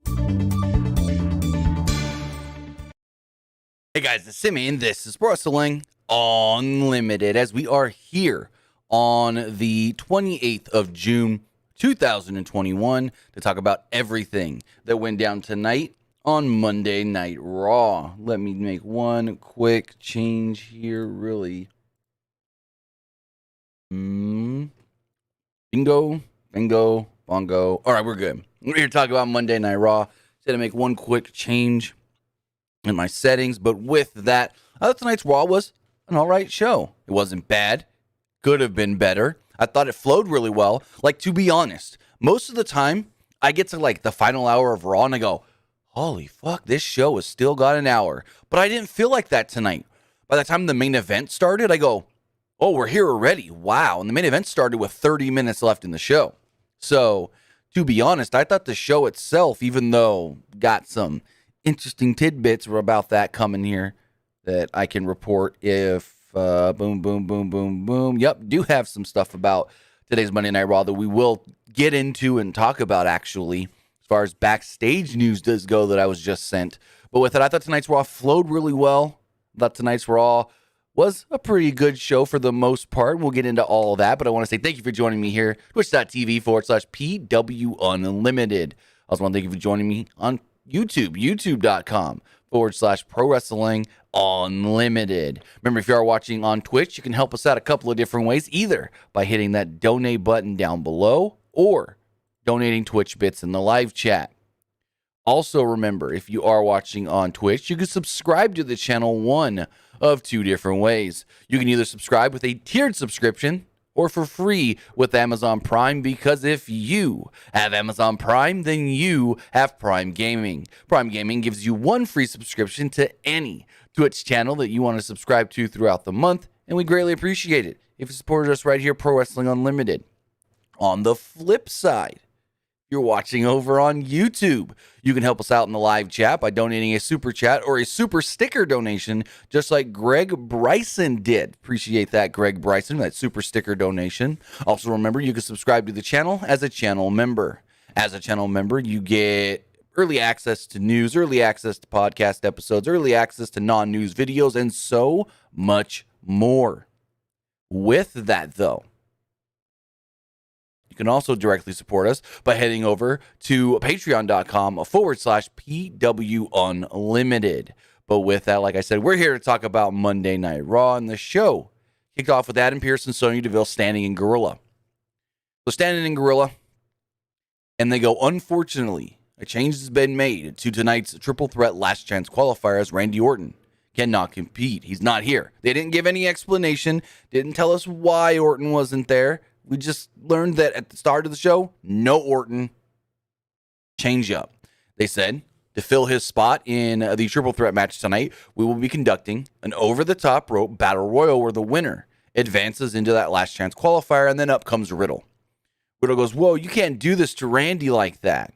Hey guys, it's Simeon. This is Wrestling Unlimited as we are here on the 28th of June, 2021 to talk about everything that went down tonight on Monday Night Raw. Let me make one quick change here, really. Bingo, bongo. All right, we're good. We're here to talk about Monday Night Raw. Just had to make one quick change in my settings, but with that, I thought tonight's Raw was an all right show. It wasn't bad. Could have been better. I thought it flowed really well. Like, to be honest, most of the time, I get to, like, the final hour of Raw, and I go, holy fuck, this show has still got an hour. But I didn't feel like that tonight. By the time the main event started, I go, oh, we're here already. Wow. And the main event started with 30 minutes left in the show. So, to be honest, I thought the show itself, even though got some interesting tidbits about that coming here that I can report if boom. Yep, do have some stuff about today's Monday Night Raw that we will get into and talk about, actually, as far as backstage news does go that I was just sent. But with it, I thought tonight's Raw flowed really well. I thought tonight's Raw was a pretty good show for the most part. We'll get into all of that, but I want to say thank you for joining me here, twitch.tv/PW Unlimited. I also want to thank you for joining me on YouTube, youtube.com/Pro Wrestling Unlimited. Remember, if you are watching on Twitch, you can help us out a couple of different ways, either by hitting that donate button down below or donating Twitch bits in the live chat. Also, remember, if you are watching on Twitch, you can subscribe to the channel one of two different ways. You can either subscribe with a tiered subscription or for free with Amazon Prime, because if you have Amazon Prime, then you have Prime Gaming. Prime Gaming gives you one free subscription to any Twitch channel that you want to subscribe to throughout the month, and we greatly appreciate it if you supported us right here, Pro Wrestling Unlimited. On the flip side, you're watching over on YouTube, you can help us out in the live chat by donating a super chat or a super sticker donation, just like Greg Bryson did. Appreciate that, Greg Bryson, that super sticker donation. Also, remember, you can subscribe to the channel as a channel member. As a channel member, you get early access to news, early access to podcast episodes, early access to non-news videos, and so much more. With that, though, you can also directly support us by heading over to patreon.com/PW Unlimited. But with that, like I said, we're here to talk about Monday Night Raw, and the show kicked off with Adam Pearce and Sonya Deville standing in Gorilla. So standing in Gorilla, and they go, unfortunately, a change has been made to tonight's triple threat last chance qualifier as Randy Orton cannot compete. He's not here. They didn't give any explanation, didn't tell us why Orton wasn't there. We just learned that at the start of the show, no Orton. Change up. They said to fill his spot in the triple threat match tonight, we will be conducting an over-the-top rope battle royal where the winner advances into that last chance qualifier, and then up comes Riddle. Riddle goes, whoa, you can't do this to Randy like that.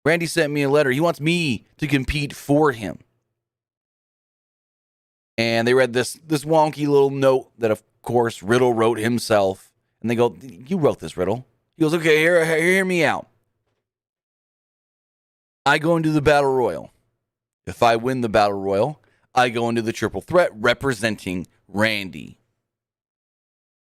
Randy sent me a letter. He wants me to compete for him. And they read this wonky little note that, of course, Riddle wrote himself. And they go, you wrote this, Riddle. He goes, okay, hear me out. I go into the Battle Royal. If I win the Battle Royal, I go into the Triple Threat representing Randy.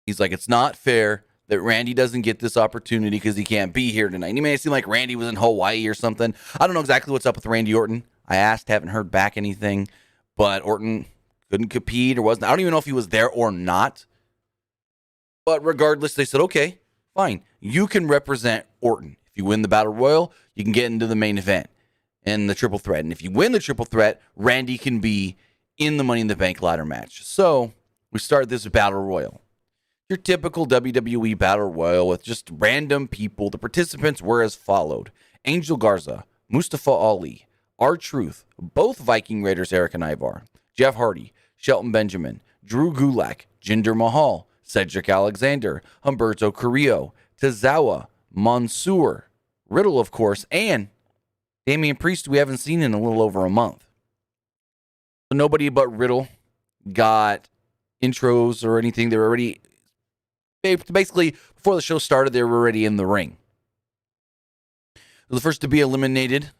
He's like, it's not fair that Randy doesn't get this opportunity because he can't be here tonight. He may seem like Randy was in Hawaii or something. I don't know exactly what's up with Randy Orton. I asked, haven't heard back anything. But Orton couldn't compete or wasn't. I don't even know if he was there or not. But regardless, they said, okay, fine. You can represent Orton. If you win the Battle Royal, you can get into the main event and the Triple Threat. And if you win the Triple Threat, Randy can be in the Money in the Bank ladder match. So we start this Battle Royal. Your typical WWE Battle Royal with just random people. The participants were as followed. Angel Garza, Mustafa Ali, R-Truth, both Viking Raiders, Eric and Ivar, Jeff Hardy, Shelton Benjamin, Drew Gulak, Jinder Mahal, Cedric Alexander, Humberto Carrillo, Tozawa, Mansoor, Riddle, of course, and Damian Priest, we haven't seen in a little over a month. So nobody but Riddle got intros or anything. They were already, basically, before the show started, they were already in the ring. So the first to be eliminated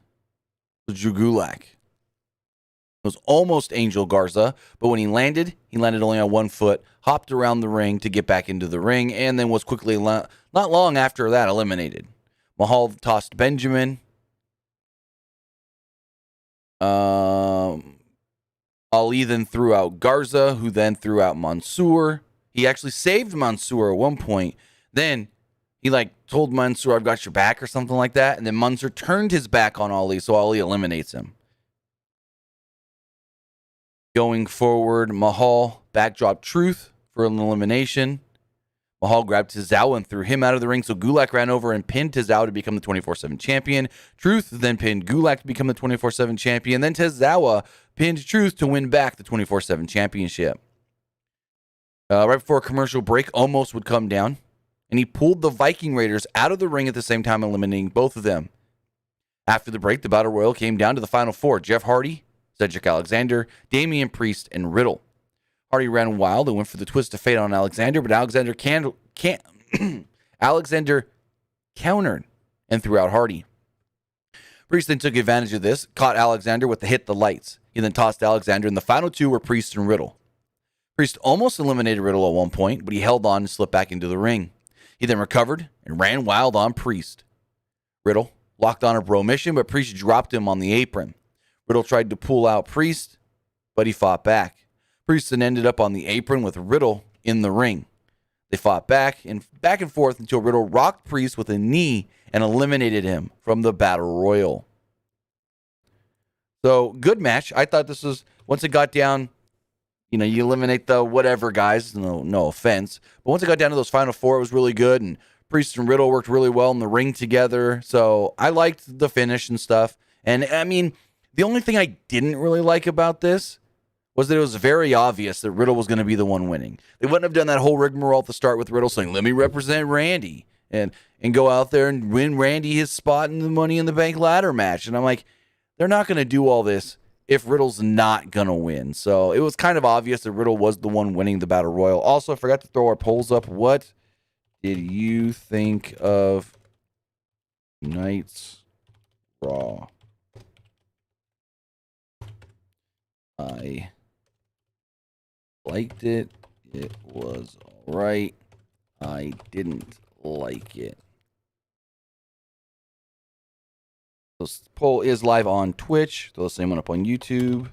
was Drew Gulak. It was almost Angel Garza, but when he landed only on 1 foot, hopped around the ring to get back into the ring, and then was quickly, not long after that, eliminated. Mahal tossed Benjamin. Ali then threw out Garza, who then threw out Mansoor. He actually saved Mansoor at one point. Then he told Mansoor, "I've got your back," or something like that. And then Mansoor turned his back on Ali, so Ali eliminates him. Going forward, Mahal backdrop Truth for an elimination. Mahal grabbed Tozawa and threw him out of the ring, so Gulak ran over and pinned Tozawa to become the 24/7 champion. Truth then pinned Gulak to become the 24/7 champion. Then Tozawa pinned Truth to win back the 24/7 championship. Right before a commercial break, Omos would come down, and he pulled the Viking Raiders out of the ring at the same time, eliminating both of them. After the break, the Battle Royal came down to the final four: Jeff Hardy, Cedric Alexander, Damian Priest, and Riddle. Hardy ran wild and went for the twist of fate on Alexander, but Alexander Alexander countered and threw out Hardy. Priest then took advantage of this, caught Alexander with the hit the lights. He then tossed Alexander, and the final two were Priest and Riddle. Priest almost eliminated Riddle at one point, but he held on and slipped back into the ring. He then recovered and ran wild on Priest. Riddle locked on a bro mission, but Priest dropped him on the apron. Riddle tried to pull out Priest, but he fought back. Priest then ended up on the apron with Riddle in the ring. They fought back and forth until Riddle rocked Priest with a knee and eliminated him from the Battle Royal. So, good match. I thought this was, once it got down, you eliminate the whatever guys, no offense. But once it got down to those final four, it was really good. And Priest and Riddle worked really well in the ring together. So I liked the finish and stuff. And I mean, the only thing I didn't really like about this was that it was very obvious that Riddle was going to be the one winning. They wouldn't have done that whole rigmarole at the start with Riddle saying, "Let me represent Randy," and go out there and win Randy his spot in the Money in the Bank ladder match. And I'm like, they're not going to do all this if Riddle's not going to win. So it was kind of obvious that Riddle was the one winning the Battle Royal. Also, I forgot to throw our polls up. What did you think of tonight's Raw? I liked it. It was all right. I didn't like it. This poll is live on Twitch. Throw the same one up on YouTube.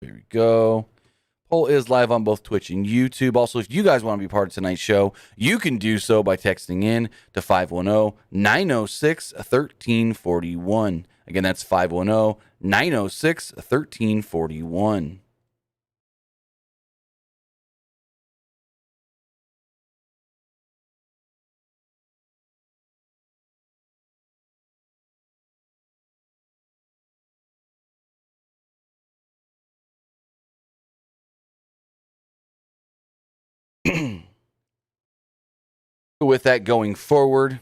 There we go. Poll is live on both Twitch and YouTube. Also, if you guys want to be part of tonight's show, you can do so by texting in to 510-906-1341. Again, that's 510-906-1341. With that going forward,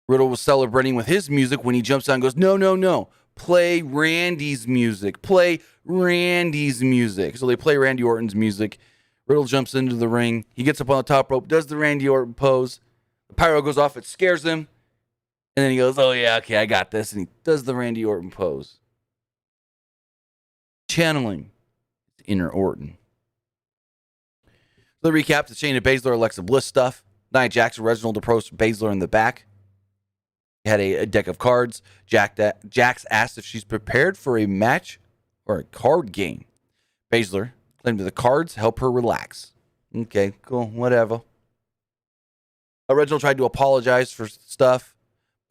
Riddle was celebrating with his music when he jumps out and goes, no, play Randy's music. Play Randy's music. So they play Randy Orton's music. Riddle jumps into the ring. He gets up on the top rope, does the Randy Orton pose. The pyro goes off. It scares him. And then he goes, "Oh, yeah, okay, I got this." And he does the Randy Orton pose. Channeling inner Orton. So the recap, the Shayna Baszler, Alexa Bliss stuff. Nia Jax, Reginald approached Baszler in the back. He had a deck of cards. Jax asked if she's prepared for a match or a card game. Baszler claimed that the cards help her relax. Okay, cool, whatever. Reginald tried to apologize for stuff.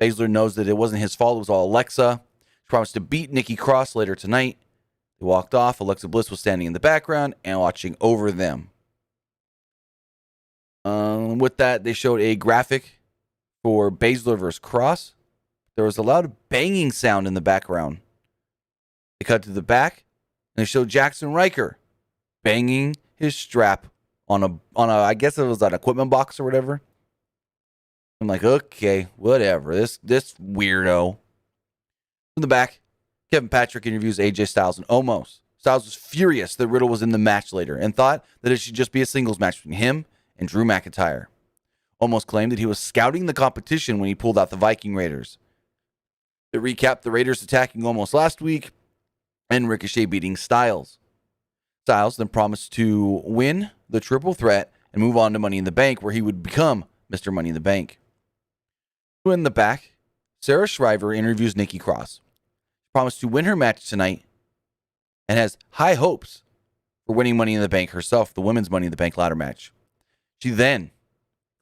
Baszler knows that it wasn't his fault. It was all Alexa. She promised to beat Nikki Cross later tonight. They walked off. Alexa Bliss was standing in the background and watching over them. With that, they showed a graphic for Baszler versus Cross. There was a loud banging sound in the background. They cut to the back, and they showed Jackson Riker banging his strap on a I guess it was an equipment box or whatever. I'm like, okay, whatever. This weirdo. In the back, Kevin Patrick interviews AJ Styles and Omos. Styles was furious that Riddle was in the match later and thought that it should just be a singles match between him and Drew McIntyre. Almost claimed that he was scouting the competition when he pulled out the Viking Raiders. It recapped the Raiders attacking Almost last week and Ricochet beating Styles. Styles then promised to win the triple threat and move on to Money in the Bank, where he would become Mr. Money in the Bank. In the back, Sarah Shriver interviews Nikki Cross. She promised to win her match tonight and has high hopes for winning Money in the Bank herself, the women's Money in the Bank ladder match. She then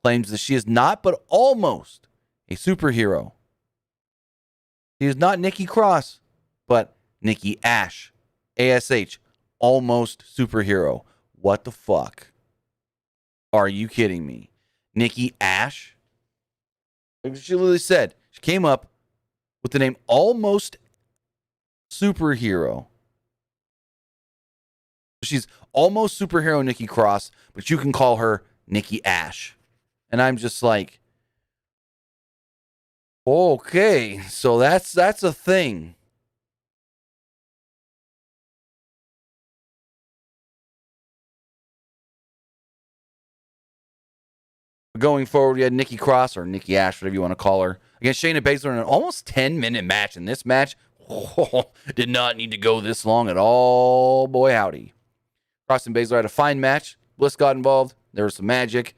claims that she is not, but almost, a superhero. She is not Nikki Cross, but Nikki Ash. ASH. Almost superhero. What the fuck? Are you kidding me? Nikki Ash? Like she literally said, she came up with the name Almost Superhero. She's almost superhero Nikki Cross, but you can call her Nikki Ash. And I'm just like, okay, so that's a thing. Going forward, we had Nikki Cross, or Nikki Ash, whatever you want to call her, against Shayna Baszler in an almost 10-minute match. And this match did not need to go this long at all. Boy, howdy. Cross and Baszler had a fine match. Bliss got involved. There was some magic.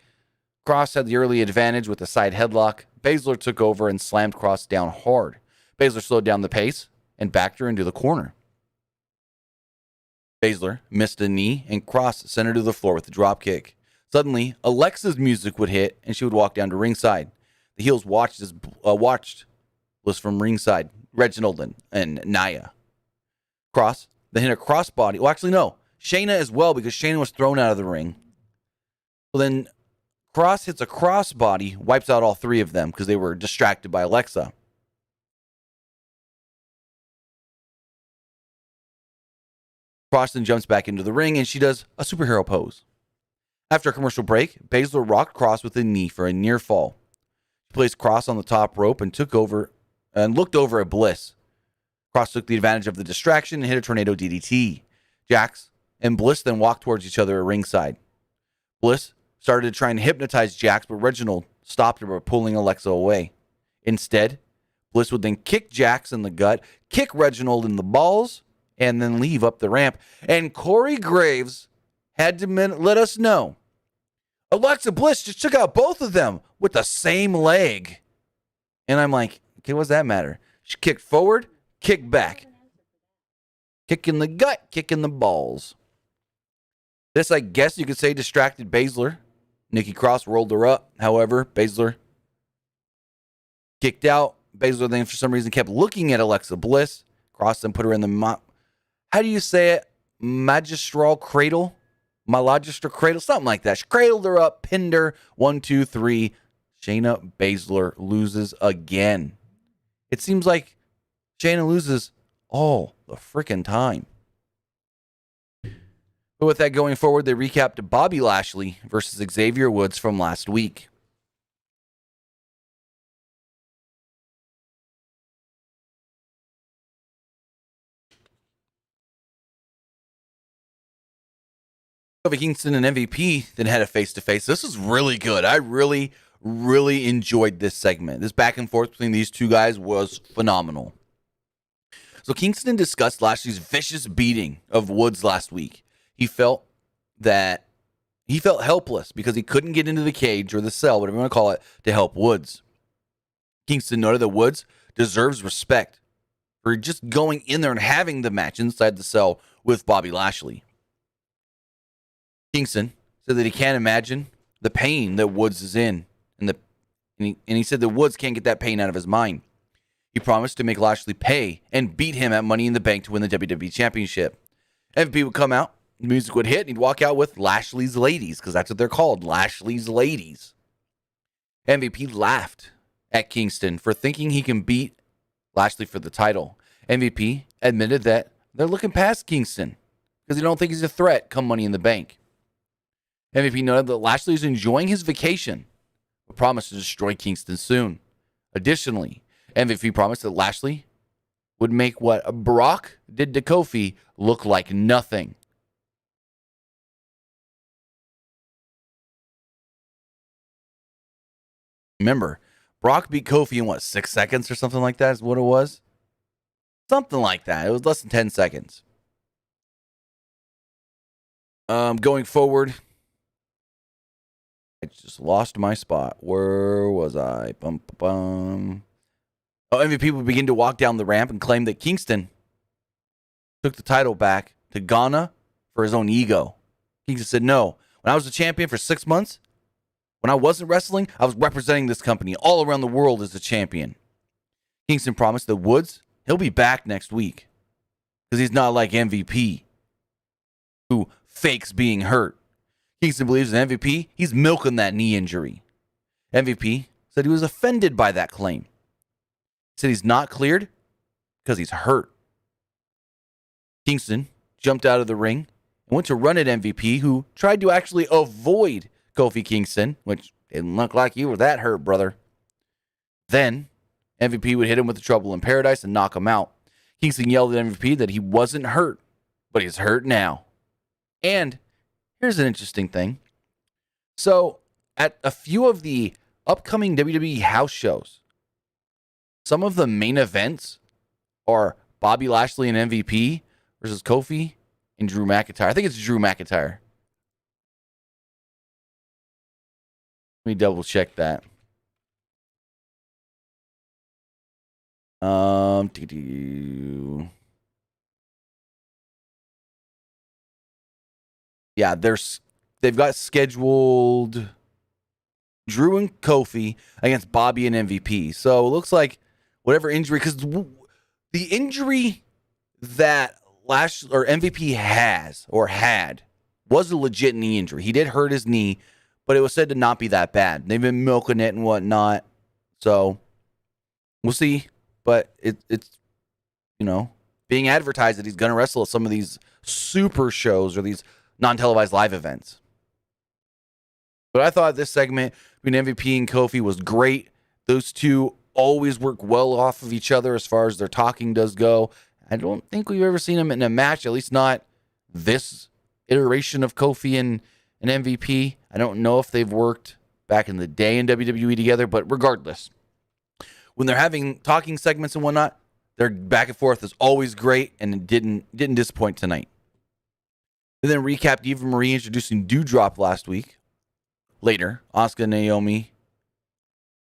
Cross had the early advantage with a side headlock. Baszler took over and slammed Cross down hard. Baszler slowed down the pace and backed her into the corner. Baszler missed a knee, and Cross sent her to the floor with a drop kick. Suddenly, Alexa's music would hit, and she would walk down to ringside. The heels watched Bliss from ringside, Reginald and Nia. Cross then hit a crossbody. Well, actually, no. Shayna as well, because Shayna was thrown out of the ring. So then Cross hits a crossbody, wipes out all three of them because they were distracted by Alexa. Cross then jumps back into the ring, and she does a superhero pose. After a commercial break, Baszler rocked Cross with a knee for a near fall. She placed Cross on the top rope and looked over at Bliss. Cross took the advantage of the distraction and hit a tornado DDT. Jax and Bliss then walked towards each other at ringside. Bliss started to try and hypnotize Jax, but Reginald stopped her by pulling Alexa away. Instead, Bliss would then kick Jax in the gut, kick Reginald in the balls, and then leave up the ramp. And Corey Graves had to let us know Alexa Bliss just took out both of them with the same leg. And I'm like, okay, what does that matter? She kicked forward, kicked back. Kick in the gut, kick in the balls. This, I guess you could say, distracted Baszler. Nikki Cross rolled her up. However, Baszler kicked out. Baszler then, for some reason, kept looking at Alexa Bliss. Cross then put her in the, how do you say it? Magistral cradle? Malagistral cradle? Something like that. She cradled her up, pinned her. 1, 2, 3. Shayna Baszler loses again. It seems like Shayna loses all the freaking time. But with that going forward, they recapped Bobby Lashley versus Xavier Woods from last week. Kofi Kingston and MVP then had a face-to-face. This was really good. I really enjoyed this segment. This back and forth between these two guys was phenomenal. So Kingston discussed Lashley's vicious beating of Woods last week. He felt helpless because he couldn't get into the cage or the cell, whatever you want to call it, to help Woods. Kingston noted that Woods deserves respect for just going in there and having the match inside the cell with Bobby Lashley. Kingston said that he can't imagine the pain that Woods is in, and he said that Woods can't get that pain out of his mind. He promised to make Lashley pay and beat him at Money in the Bank to win the WWE Championship. MVP would come out, the music would hit, and he'd walk out with Lashley's Ladies, because that's what they're called, Lashley's Ladies. MVP laughed at Kingston for thinking he can beat Lashley for the title. MVP admitted that they're looking past Kingston because they don't think he's a threat come Money in the Bank. MVP noted that Lashley is enjoying his vacation, but promised to destroy Kingston soon. Additionally, MVP promised that Lashley would make what Brock did to Kofi look like nothing. Remember, Brock beat Kofi in 6 seconds or something like that is what it was? Something like that. It was less than 10 seconds. Going forward, I just lost my spot. Where was I? MVP would begin to walk down the ramp and claim that Kingston took the title back to Ghana for his own ego. Kingston said, no, when I was the champion for 6 months, when I wasn't wrestling, I was representing this company all around the world as a champion. Kingston promised that Woods, he'll be back next week because he's not like MVP, who fakes being hurt. Kingston believes in MVP, he's milking that knee injury. MVP said he was offended by that claim. He said he's not cleared because he's hurt. Kingston jumped out of the ring and went to run at MVP, who tried to actually avoid Kofi Kingston, which didn't look like you were that hurt, brother. Then MVP would hit him with the Trouble in Paradise and knock him out. Kingston yelled at MVP that he wasn't hurt, but he's hurt now. And here's an interesting thing. So at a few of the upcoming WWE house shows, some of the main events are Bobby Lashley and MVP versus Kofi and Drew McIntyre. I think it's Drew McIntyre. Let me double check that. Yeah, they've got scheduled Drew and Kofi against Bobby and MVP. So it looks like whatever injury, because the injury that MVP had was a legit knee injury. He did hurt his knee, but it was said to not be that bad. They've been milking it and whatnot. So we'll see. But it's being advertised that he's going to wrestle at some of these super shows or these non-televised live events. But I thought this segment between MVP and Kofi was great. Those two always work well off of each other as far as their talking does go. I don't think we've ever seen them in a match, at least not this iteration of Kofi and MVP. I don't know if they've worked back in the day in WWE together, but regardless, when they're having talking segments and whatnot, their back and forth is always great, and it didn't disappoint tonight. We then recapped Eva Marie introducing Doudrop last week. Later, Asuka and Naomi.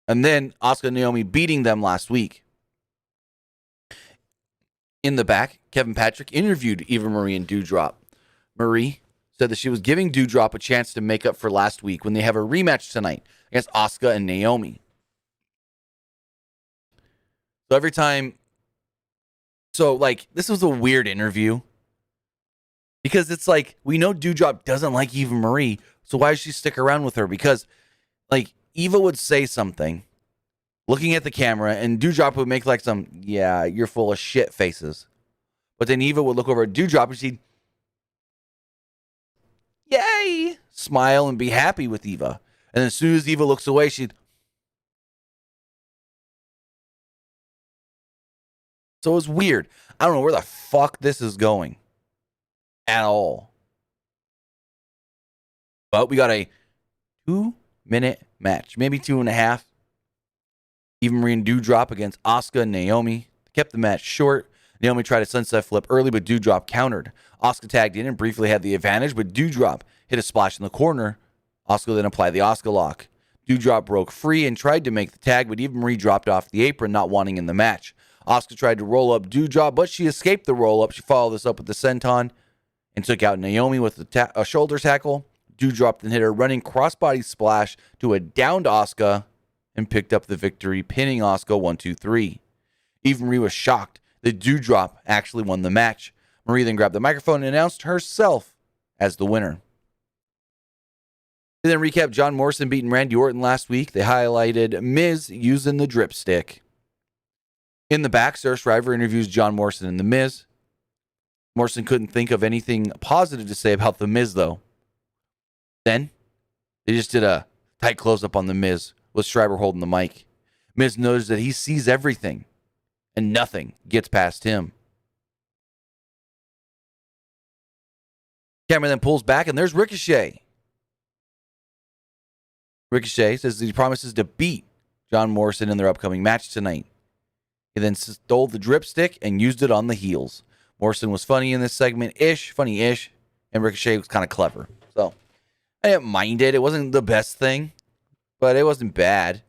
And then Asuka and Naomi beating them last week. In the back, Kevin Patrick interviewed Eva Marie and Doudrop. Marie said that she was giving Doudrop a chance to make up for last week when they have a rematch tonight against Asuka and Naomi. So every time... this was a weird interview. Because it's like, we know Doudrop doesn't like Eva Marie, so why does she stick around with her? Because, Eva would say something, looking at the camera, and Doudrop would make some, yeah, you're full of shit faces. But then Eva would look over at Doudrop and she'd, yay, smile and be happy with Eva. And as soon as Eva looks away, she'd... So it was weird. I don't know where the fuck this is going at all. But we got a 2-minute match, maybe 2.5. Eva Marie and Doudrop against Asuka and Naomi. Kept the match short. Naomi tried a sunset flip early, but Doudrop countered. Asuka tagged in and briefly had the advantage, but Doudrop hit a splash in the corner. Asuka then applied the Asuka lock. Doudrop broke free and tried to make the tag, but Eva Marie dropped off the apron, not wanting in the match. Asuka tried to roll up Doudrop, but she escaped the roll up. She followed this up with the senton and took out Naomi with a shoulder tackle. Doudrop then hit a running crossbody splash to a downed Asuka and picked up the victory, pinning Asuka 1-2-3. Eva Marie was shocked that Doudrop actually won the match. Marie then grabbed the microphone and announced herself as the winner. They then recapped John Morrison beating Randy Orton last week. They highlighted Miz using the drip stick. In the back, Sarah Shriver interviews John Morrison and The Miz. Morrison couldn't think of anything positive to say about The Miz, though. Then, they just did a tight close-up on The Miz, with Shriver holding the mic. Miz noticed that he sees everything. and nothing gets past him. Camera then pulls back, and there's Ricochet. Ricochet says he promises to beat John Morrison in their upcoming match tonight. He then stole the dripstick and used it on the heels. Morrison was funny in this segment, funny-ish, and Ricochet was kind of clever. So, I didn't mind it. It wasn't the best thing, but it wasn't bad.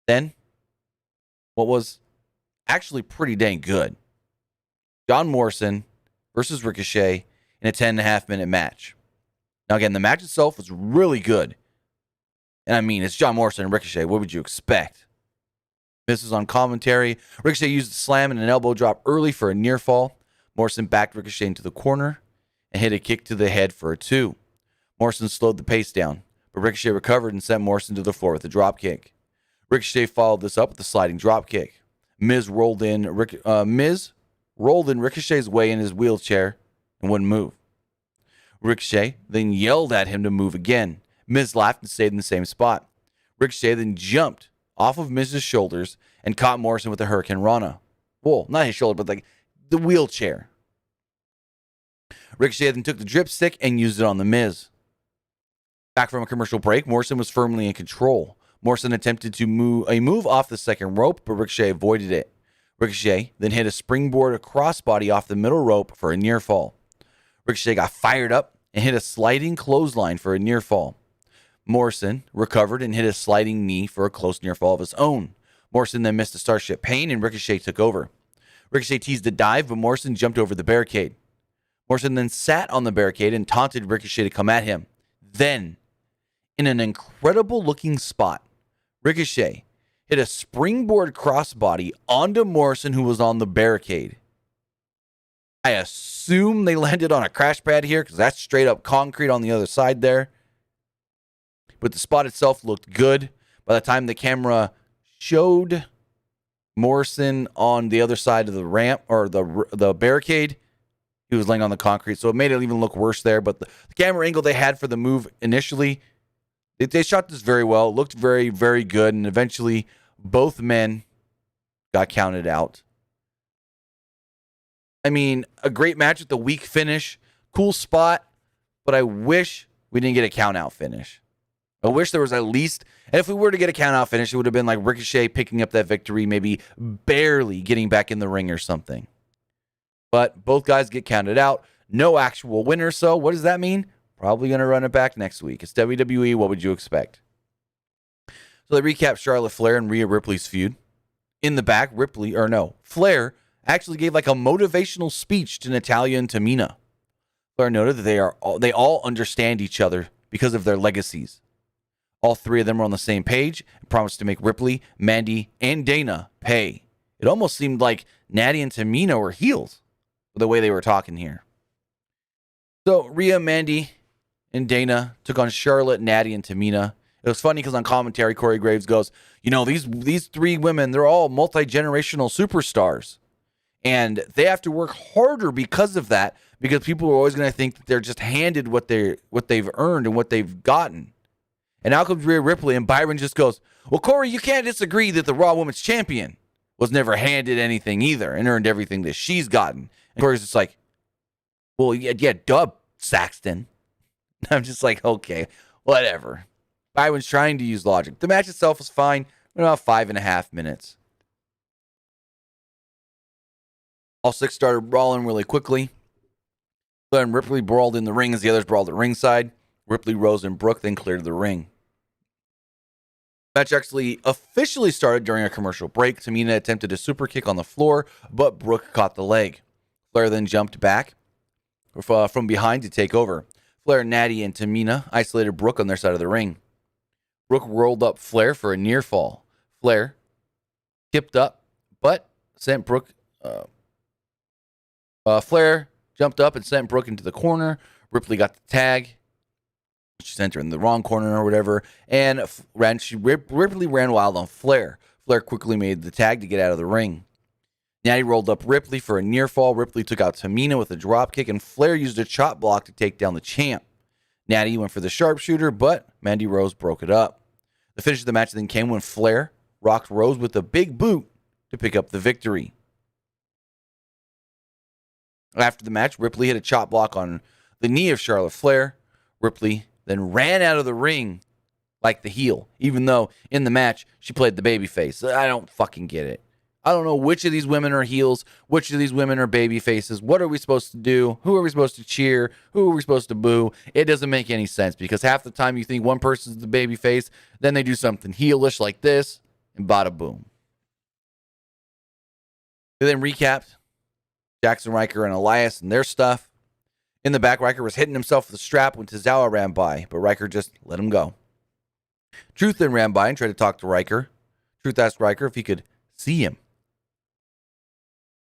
Then, what was actually pretty dang good, John Morrison versus Ricochet in a 10.5-minute match. Now, again, the match itself was really good. And I mean, it's John Morrison and Ricochet. What would you expect? This is on commentary. Ricochet used a slam and an elbow drop early for a near fall. Morrison backed Ricochet into the corner and hit a kick to the head for a 2. Morrison slowed the pace down, but Ricochet recovered and sent Morrison to the floor with a drop kick. Ricochet followed this up with a sliding drop kick. Miz rolled in Ricochet's way in his wheelchair and wouldn't move. Ricochet then yelled at him to move again. Miz laughed and stayed in the same spot. Ricochet then jumped off of Miz's shoulders and caught Morrison with a Hurricane Rana. Well, not his shoulder, but like the wheelchair. Ricochet then took the dripstick and used it on the Miz. Back from a commercial break, Morrison was firmly in control. Morrison attempted to move off the second rope, but Ricochet avoided it. Ricochet then hit a springboard crossbody off the middle rope for a near fall. Ricochet got fired up and hit a sliding clothesline for a near fall. Morrison recovered and hit a sliding knee for a close near fall of his own. Morrison then missed a Starship Pain and Ricochet took over. Ricochet teased a dive, but Morrison jumped over the barricade. Morrison then sat on the barricade and taunted Ricochet to come at him. Then, in an incredible looking spot, Ricochet hit a springboard crossbody onto Morrison, who was on the barricade. I assume they landed on a crash pad here because that's straight up concrete on the other side there. But the spot itself looked good. By the time the camera showed Morrison on the other side of the ramp or the barricade, he was laying on the concrete. So it made it even look worse there. But the camera angle they had for the move initially, they shot this very well. It looked very, very good. And eventually both men got counted out. I mean, a great match with the weak finish. Cool spot. But I wish we didn't get a count out finish. I wish there was at least, and if we were to get a count out finish, it would have been like Ricochet picking up that victory, maybe barely getting back in the ring or something. But both guys get counted out. No actual winner. So what does that mean? Probably going to run it back next week. It's WWE. What would you expect? So they recap Charlotte Flair and Rhea Ripley's feud. In the back, Flair actually gave like a motivational speech to Natalya and Tamina. Flair noted that they all understand each other because of their legacies. All three of them were on the same page and promised to make Ripley, Mandy, and Dana pay. It almost seemed like Natty and Tamina were heels with the way they were talking here. So Rhea, Mandy, and Dana took on Charlotte, Natty, and Tamina. It was funny because on commentary, Corey Graves goes, these three women, they're all multi-generational superstars. And they have to work harder because of that, because people are always going to think that they're just handed what they've earned and what they've gotten. And out comes Rhea Ripley, and Byron just goes, well, Corey, you can't disagree that the Raw Women's Champion was never handed anything either and earned everything that she's gotten. And Corey's just like, well, yeah, dub, Saxton. I'm just like, okay, whatever. Byron's trying to use logic. The match itself was fine. About 5.5 minutes. All six started brawling really quickly. Flair and Ripley brawled in the ring as the others brawled at ringside. Ripley, Rose, and Brooke then cleared the ring. Match actually officially started during a commercial break. Tamina attempted a super kick on the floor, but Brooke caught the leg. Flair then jumped back from behind to take over. Flair, Natty, and Tamina isolated Brooke on their side of the ring. Brooke rolled up Flair for a near fall. Flair tipped up, but sent Brooke. Flair jumped up and sent Brooke into the corner. Ripley got the tag. She sent her in the wrong corner or whatever, and Ripley ran wild on Flair. Flair quickly made the tag to get out of the ring. Natty rolled up Ripley for a near fall. Ripley took out Tamina with a drop kick, and Flair used a chop block to take down the champ. Natty went for the sharpshooter, but Mandy Rose broke it up. The finish of the match then came when Flair rocked Rose with a big boot to pick up the victory. After the match, Ripley hit a chop block on the knee of Charlotte Flair. Ripley then ran out of the ring like the heel, even though in the match she played the babyface. I don't fucking get it. I don't know which of these women are heels, which of these women are baby faces. What are we supposed to do? Who are we supposed to cheer? Who are we supposed to boo? It doesn't make any sense because half the time you think one person's the baby face, then they do something heelish like this, and bada boom. They then recapped Jackson Riker and Elias and their stuff. In the back, Riker was hitting himself with a strap when Tozawa ran by, but Riker just let him go. Truth then ran by and tried to talk to Riker. Truth asked Riker if he could see him.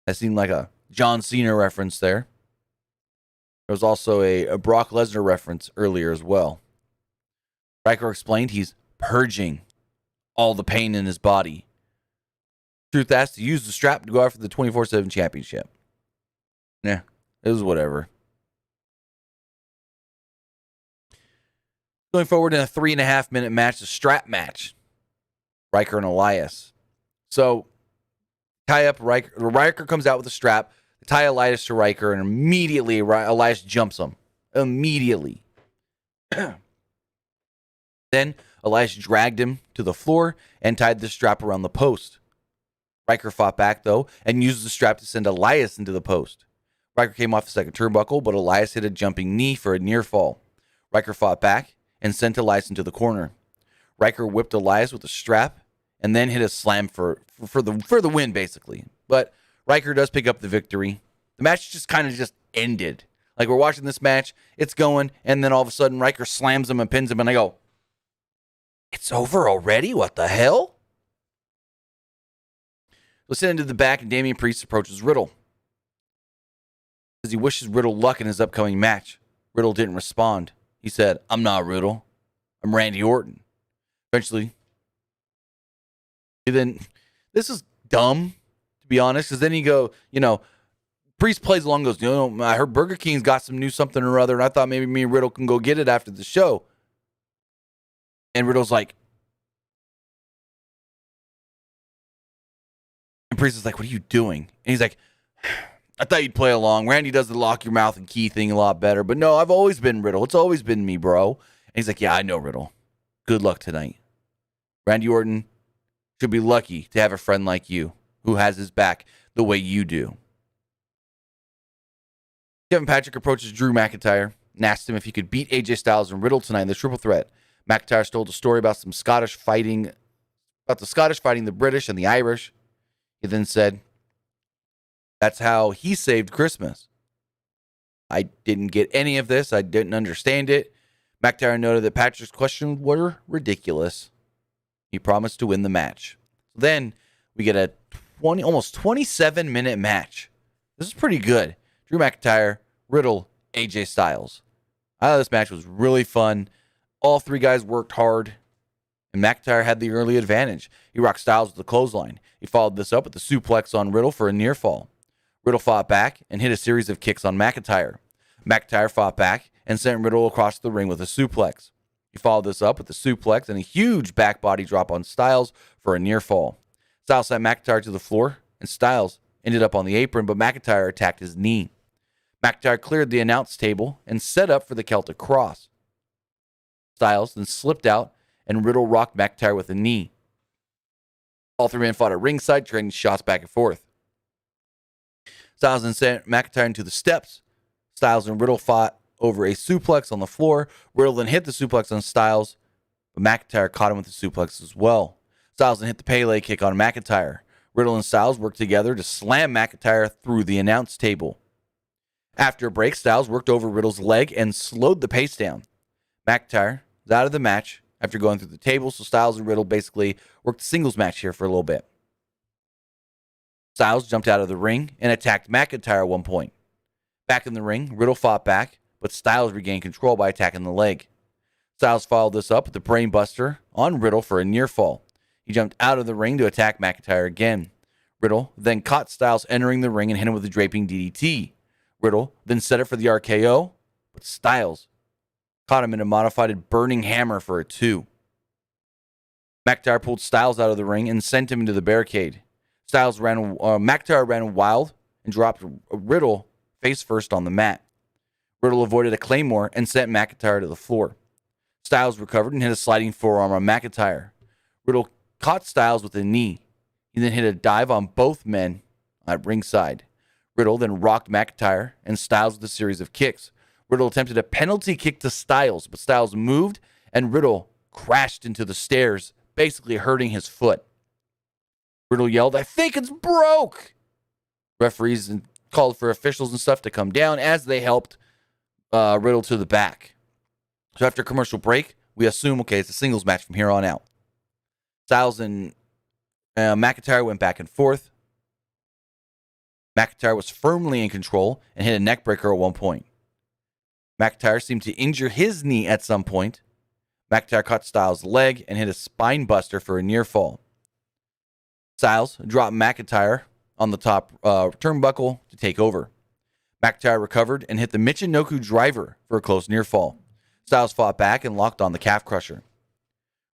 That seemed like a John Cena reference there. There was also a Brock Lesnar reference earlier as well. Riker explained he's purging all the pain in his body. Truth asked to use the strap to go after the 24/7 championship. Yeah, it was whatever. Going forward in a 3.5 minute match, a strap match. Riker and Elias. So, tie up Riker. Riker comes out with a strap, tie Elias to Riker, and immediately Elias jumps him. Immediately. Then Elias dragged him to the floor and tied the strap around the post. Riker fought back, though, and used the strap to send Elias into the post. Riker came off the second turnbuckle, but Elias hit a jumping knee for a near fall. Riker fought back and sent Elias into the corner. Riker whipped Elias with a strap and then hit a slam for the win, basically. But Riker does pick up the victory. The match just kind of just ended. Like, we're watching this match, it's going, and then all of a sudden Riker slams him and pins him, and I go, it's over already? What the hell? Let's head into the back, and Damian Priest approaches Riddle. Says he wishes Riddle luck in his upcoming match. Riddle didn't respond. He said, I'm not Riddle. I'm Randy Orton. Eventually, this is dumb, to be honest, because then you go, Priest plays along, goes, I heard Burger King's got some new something or other, and I thought maybe me and Riddle can go get it after the show. And Riddle's like, and Priest is like, what are you doing? And he's like, I thought you'd play along. Randy does the lock your mouth and key thing a lot better. But no, I've always been Riddle. It's always been me, bro. And he's like, yeah, I know, Riddle. Good luck tonight. Randy Orton should be lucky to have a friend like you who has his back the way you do. Kevin Patrick approaches Drew McIntyre and asked him if he could beat AJ Styles and Riddle tonight in the triple threat. McIntyre told a story about the Scottish fighting the British and the Irish. He then said, that's how he saved Christmas. I didn't get any of this. I didn't understand it. McIntyre noted that Patrick's questions were ridiculous. He promised to win the match. Then we get a almost 27-minute match. This is pretty good. Drew McIntyre, Riddle, AJ Styles. I thought this match was really fun. All three guys worked hard, and McIntyre had the early advantage. He rocked Styles with the clothesline. He followed this up with the suplex on Riddle for a near fall. Riddle fought back and hit a series of kicks on McIntyre. McIntyre fought back and sent Riddle across the ring with a suplex. He followed this up with a suplex and a huge back body drop on Styles for a near fall. Styles sent McIntyre to the floor, and Styles ended up on the apron, but McIntyre attacked his knee. McIntyre cleared the announce table and set up for the Celtic Cross. Styles then slipped out, and Riddle rocked McIntyre with a knee. All three men fought at ringside, trading shots back and forth. Styles then sent McIntyre into the steps. Styles and Riddle fought over a suplex on the floor. Riddle then hit the suplex on Styles, but McIntyre caught him with the suplex as well. Styles then hit the Pele kick on McIntyre. Riddle and Styles worked together to slam McIntyre through the announce table. After a break, Styles worked over Riddle's leg and slowed the pace down. McIntyre was out of the match after going through the table, so Styles and Riddle basically worked a singles match here for a little bit. Styles jumped out of the ring and attacked McIntyre at one point. Back in the ring, Riddle fought back, but Styles regained control by attacking the leg. Styles followed this up with the brain buster on Riddle for a near fall. He jumped out of the ring to attack McIntyre again. Riddle then caught Styles entering the ring and hit him with a draping DDT. Riddle then set it for the RKO, but Styles caught him in a modified burning hammer for a 2. McIntyre pulled Styles out of the ring and sent him into the barricade. McIntyre ran wild and dropped Riddle face first on the mat. Riddle avoided a Claymore and sent McIntyre to the floor. Styles recovered and hit a sliding forearm on McIntyre. Riddle caught Styles with a knee. He then hit a dive on both men at ringside. Riddle then rocked McIntyre and Styles with a series of kicks. Riddle attempted a penalty kick to Styles, but Styles moved and Riddle crashed into the stairs, basically hurting his foot. Riddle yelled, "I think it's broke!" Referees called for officials and stuff to come down as they helped Riddle to the back. So after a commercial break, we assume, okay, it's a singles match from here on out. Styles and McIntyre went back and forth. McIntyre was firmly in control and hit a neckbreaker at one point. McIntyre seemed to injure his knee at some point. McIntyre caught Styles' leg and hit a spine buster for a near fall. Styles dropped McIntyre on the top turnbuckle to take over. McIntyre recovered and hit the Michinoku driver for a close near fall. Styles fought back and locked on the calf crusher.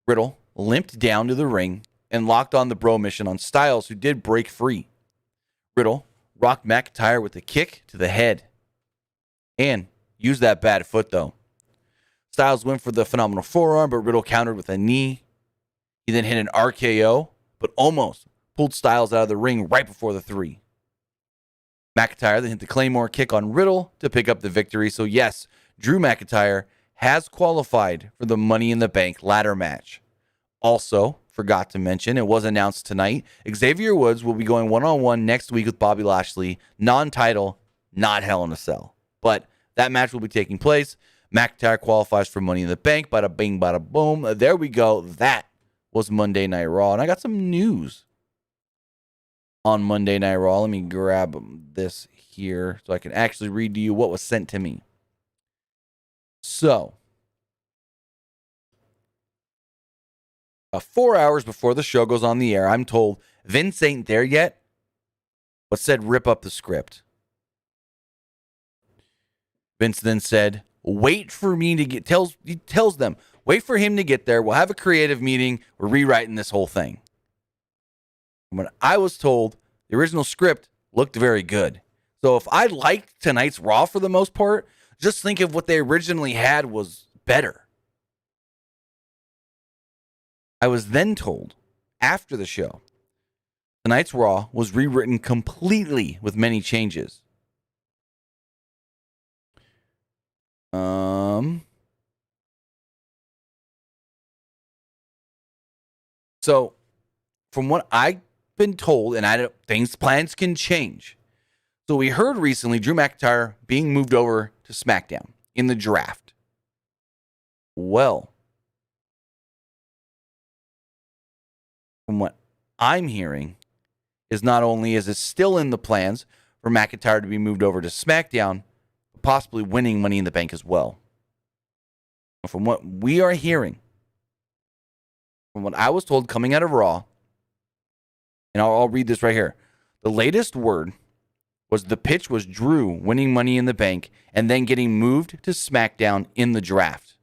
Riddle limped down to the ring and locked on the bro mission on Styles, who did break free. Riddle rocked McIntyre with a kick to the head and used that bad foot, though. Styles went for the phenomenal forearm, but Riddle countered with a knee. He then hit an RKO, but almost pulled Styles out of the ring right before the 3. McIntyre then hit the Claymore kick on Riddle to pick up the victory. So yes, Drew McIntyre has qualified for the Money in the Bank ladder match. Also, forgot to mention, it was announced tonight, Xavier Woods will be going one-on-one next week with Bobby Lashley. Non-title, not Hell in a Cell. But that match will be taking place. McIntyre qualifies for Money in the Bank. Bada bing, bada boom. There we go. That was Monday Night Raw. And I got some news on Monday Night Raw. Let me grab this here so I can actually read to you what was sent to me. So, 4 hours before the show goes on the air, I'm told Vince ain't there yet, but said rip up the script. Vince then said, wait for me to get, he tells them, wait for him to get there. We'll have a creative meeting. We're rewriting this whole thing. When I was told, the original script looked very good. So if I liked tonight's Raw for the most part, just think of what they originally had was better. I was then told, after the show, tonight's Raw was rewritten completely with many changes. So, from what I've been told, and plans can change. So we heard recently Drew McIntyre being moved over to SmackDown in the draft. Well, from what I'm hearing, is not only is it still in the plans for McIntyre to be moved over to SmackDown, but possibly winning Money in the Bank as well. From what we are hearing, from what I was told coming out of Raw, and I'll read this right here. The latest word was the pitch was Drew winning Money in the Bank and then getting moved to SmackDown in the draft.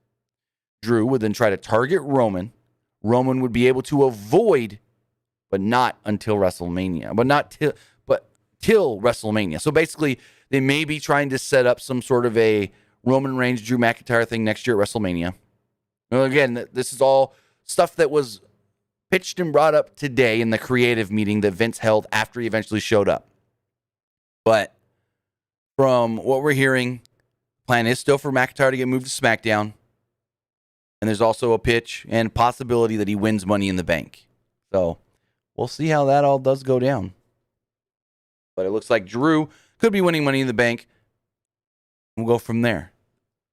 Drew would then try to target Roman. Roman would be able to avoid, but not until WrestleMania. Till WrestleMania. So basically, they may be trying to set up some sort of a Roman Reigns, Drew McIntyre thing next year at WrestleMania. Well, again, this is all stuff that was pitched and brought up today in the creative meeting that Vince held after he eventually showed up. But from what we're hearing, the plan is still for McIntyre to get moved to SmackDown. And there's also a pitch and possibility that he wins Money in the Bank. So we'll see how that all does go down. But it looks like Drew could be winning Money in the Bank. We'll go from there.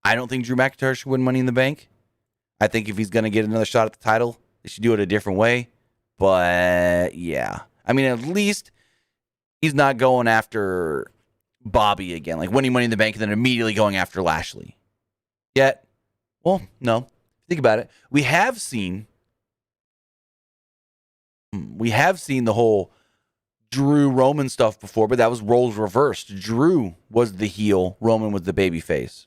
I don't think Drew McIntyre should win Money in the Bank. I think if he's going to get another shot at the title, they should do it a different way. But, yeah. I mean, at least he's not going after Bobby again. Like winning Money in the Bank and then immediately going after Lashley. Yet, well, no. Think about it. We have seen the whole Drew Roman stuff before, but that was roles reversed. Drew was the heel. Roman was the babyface.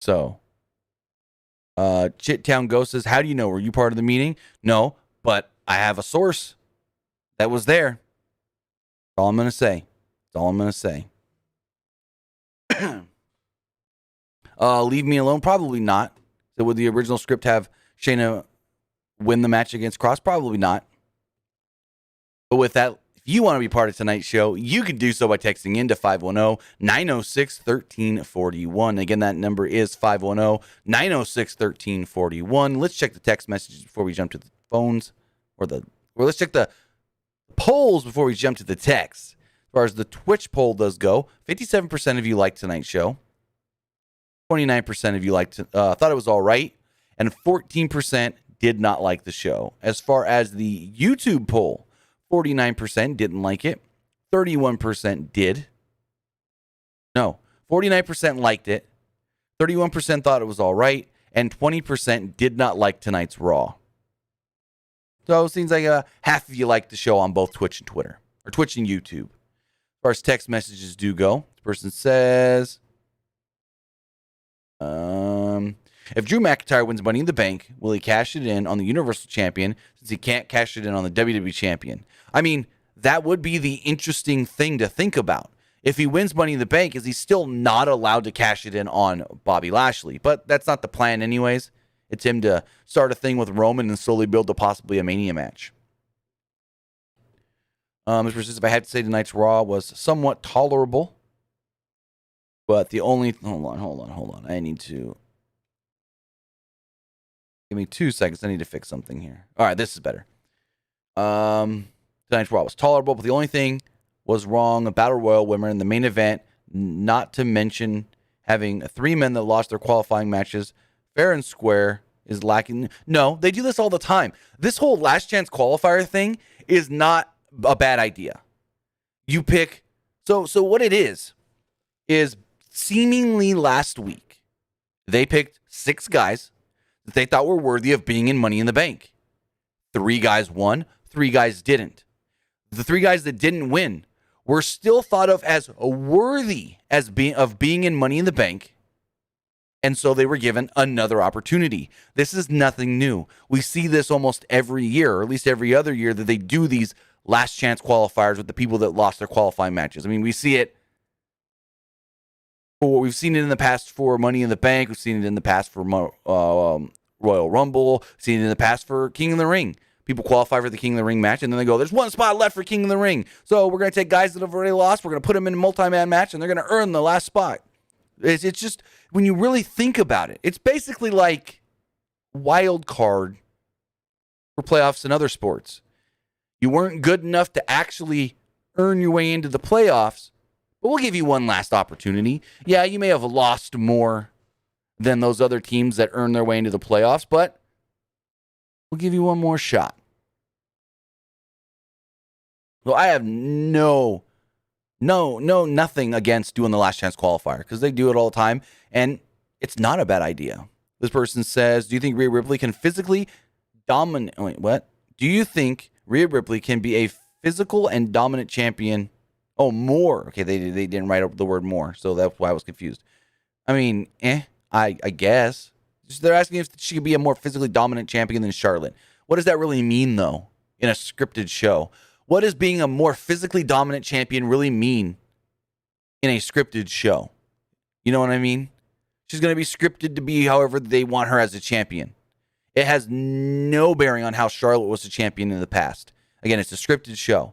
So, Chittown Ghost says, how do you know? Were you part of the meeting? No, but I have a source That was there. That's all I'm going to say. That's all I'm going to say. Leave me alone? Probably not. So would the original script have Shayna win the match against Cross? Probably not. But with that, if you want to be part of tonight's show, you can do so by texting in to 510-906-1341. Again, that number is 510-906-1341. Let's check the text messages before we jump to the phones. Or let's check the polls before we jump to the text. As far as the Twitch poll does go, 57% of you liked tonight's show. 29% of you thought it was all right. And 14% did not like the show. As far as the YouTube poll, 49% didn't like it. 31% did. No, 49% liked it. 31% thought it was all right. And 20% did not like tonight's Raw. So it seems like half of you liked the show on both Twitch and Twitter. Or Twitch and YouTube. As far as text messages do go, this person says... if Drew McIntyre wins Money in the Bank, will he cash it in on the Universal Champion since he can't cash it in on the WWE Champion? I mean, that would be the interesting thing to think about. If he wins Money in the Bank, is he still not allowed to cash it in on Bobby Lashley? But that's not the plan anyways. It's him to start a thing with Roman and slowly build to possibly a Mania match. This person says, if I had to say tonight's Raw was somewhat tolerable, but the only... Hold on. I need to... Give me 2 seconds. I need to fix something here. All right, this is better. Tonight's Raw was tolerable, but the only thing was wrong, a Battle Royal winner in the main event, not to mention having 3 men that lost their qualifying matches. Fair and square is lacking. No, they do this all the time. This whole last chance qualifier thing is not a bad idea. You pick... So what it is seemingly last week, they picked 6 guys that they thought were worthy of being in Money in the Bank. 3 guys won, 3 guys didn't. The 3 guys that didn't win were still thought of as worthy of being in Money in the Bank, and so they were given another opportunity. This is nothing new. We see this almost every year, or at least every other year, that they do these last chance qualifiers with the people that lost their qualifying matches. I mean, we see it. We've seen it in the past for Money in the Bank. We've seen it in the past for Royal Rumble. We've seen it in the past for King of the Ring. People qualify for the King of the Ring match, and then they go, there's 1 spot left for King of the Ring. So we're going to take guys that have already lost. We're going to put them in a multi-man match, and they're going to earn the last spot. It's just, when you really think about it, it's basically like wild card for playoffs in other sports. You weren't good enough to actually earn your way into the playoffs, but we'll give you one last opportunity. Yeah, you may have lost more than those other teams that earn their way into the playoffs, but we'll give you one more shot. Well, I have nothing against doing the last chance qualifier because they do it all the time, and it's not a bad idea. This person says, do you think Rhea Ripley can physically dominate... Wait, what? Do you think Rhea Ripley can be a physical and dominant champion? Oh, more. Okay, they didn't write up the word more, so that's why I was confused. I mean, I guess. They're asking if she could be a more physically dominant champion than Charlotte. What does that really mean, though, in a scripted show? What does being a more physically dominant champion really mean in a scripted show? You know what I mean? She's going to be scripted to be however they want her as a champion. It has no bearing on how Charlotte was a champion in the past. Again, it's a scripted show.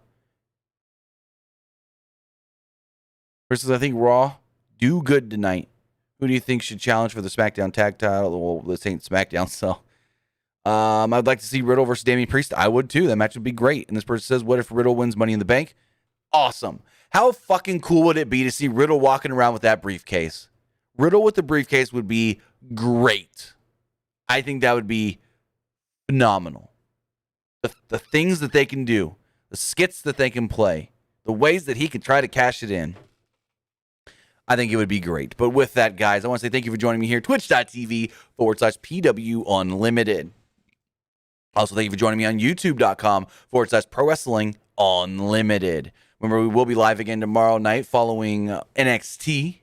Versus, I think Raw do good tonight. Who do you think should challenge for the SmackDown tag title? Well, this ain't SmackDown, so. I'd like to see Riddle versus Damian Priest. I would too. That match would be great. And this person says, what if Riddle wins Money in the Bank? Awesome. How fucking cool would it be to see Riddle walking around with that briefcase? Riddle with the briefcase would be great. I think that would be phenomenal. The things that they can do, the skits that they can play, the ways that he can try to cash it in. I think it would be great. But with that, guys, I want to say thank you for joining me here. Twitch.tv/PW Unlimited. Also, thank you for joining me on YouTube.com/Pro Wrestling Unlimited. Remember, we will be live again tomorrow night following NXT.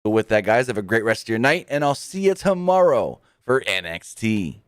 So with that, guys, have a great rest of your night, and I'll see you tomorrow for NXT.